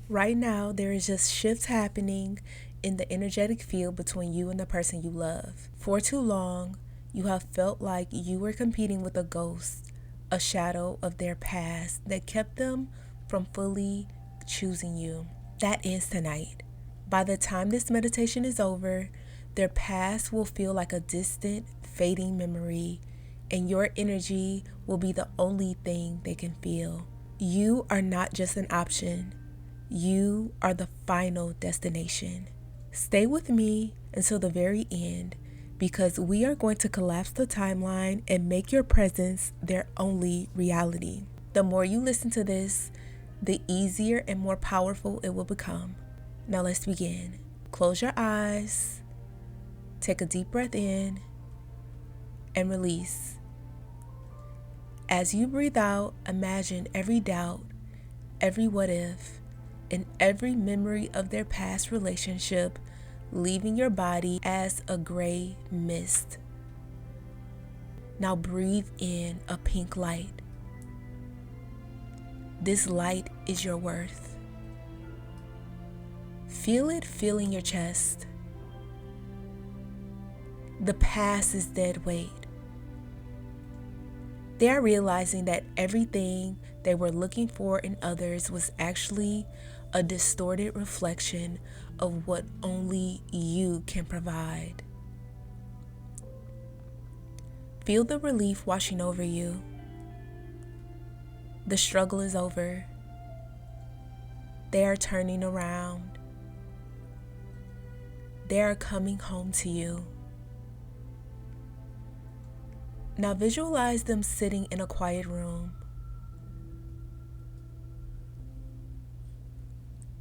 Right now, there is just shifts happening in the energetic field between you and the person you love. For too long, you have felt like you were competing with a ghost, a shadow of their past that kept them from fully choosing you. That ends tonight. By the time this meditation is over, their past will feel like a distant, fading memory, and your energy will be the only thing they can feel. You are not just an option. You are the final destination. Stay with me until the very end because we are going to collapse the timeline and make your presence their only reality. The more you listen to this, the easier and more powerful it will become. Now let's begin. Close your eyes, take a deep breath in, and release. As you breathe out, imagine every doubt, every what if, and every memory of their past relationship leaving your body as a gray mist. Now breathe in a pink light. This light is your worth. Feel it filling your chest. The past is dead weight. They are realizing that everything they were looking for in others was actually a distorted reflection of what only you can provide. Feel the relief washing over you. The struggle is over. They are turning around. They are coming home to you. Now visualize them sitting in a quiet room.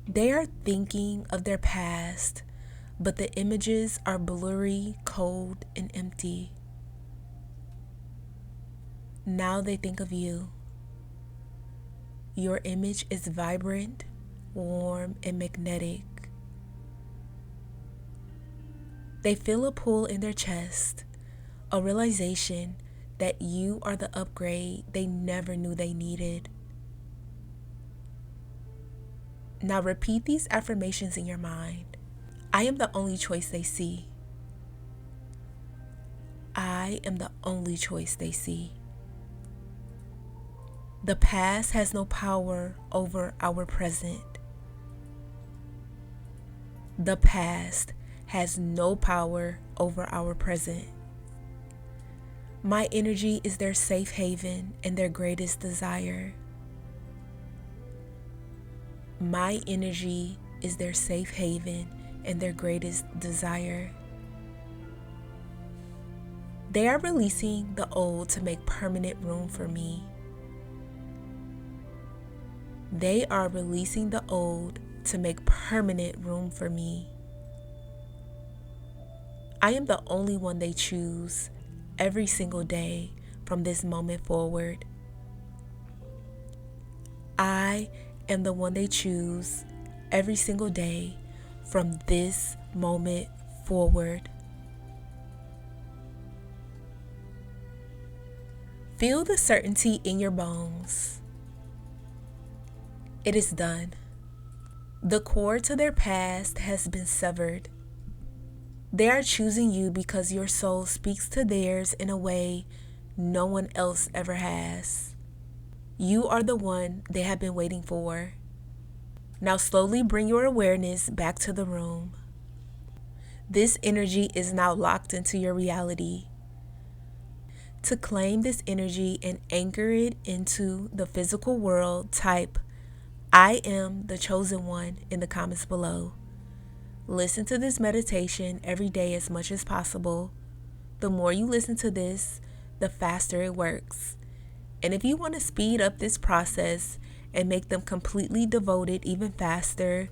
They are thinking of their past, but the images are blurry, cold, and empty. Now they think of you. Your image is vibrant, warm, and magnetic. They feel a pull in their chest, a realization that you are the upgrade they never knew they needed. Now repeat these affirmations in your mind. I am the only choice they see. I am the only choice they see. The past has no power over our present. The past has no power over our present. My energy is their safe haven and their greatest desire. My energy is their safe haven and their greatest desire. They are releasing the old to make permanent room for me. They are releasing the old to make permanent room for me. I am the only one they choose every single day from this moment forward. I am the one they choose every single day from this moment forward. Feel the certainty in your bones. It is done. The cord to their past has been severed. They are choosing you because your soul speaks to theirs in a way no one else ever has. You are the one they have been waiting for. Now slowly bring your awareness back to the room. This energy is now locked into your reality. To claim this energy and anchor it into the physical world, type I am the chosen one in the comments below. Listen to this meditation every day as much as possible. The more you listen to this, the faster it works. And if you want to speed up this process and make them completely devoted even faster,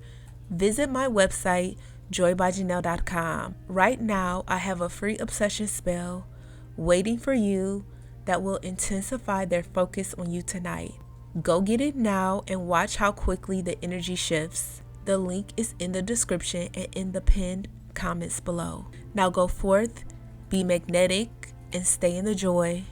visit my website, joybyjanell.com. Right now, I have a free obsession spell waiting for you that will intensify their focus on you tonight. Go get it now and watch how quickly the energy shifts. The link is in the description and in the pinned comments below. Now go forth, be magnetic, and stay in the joy.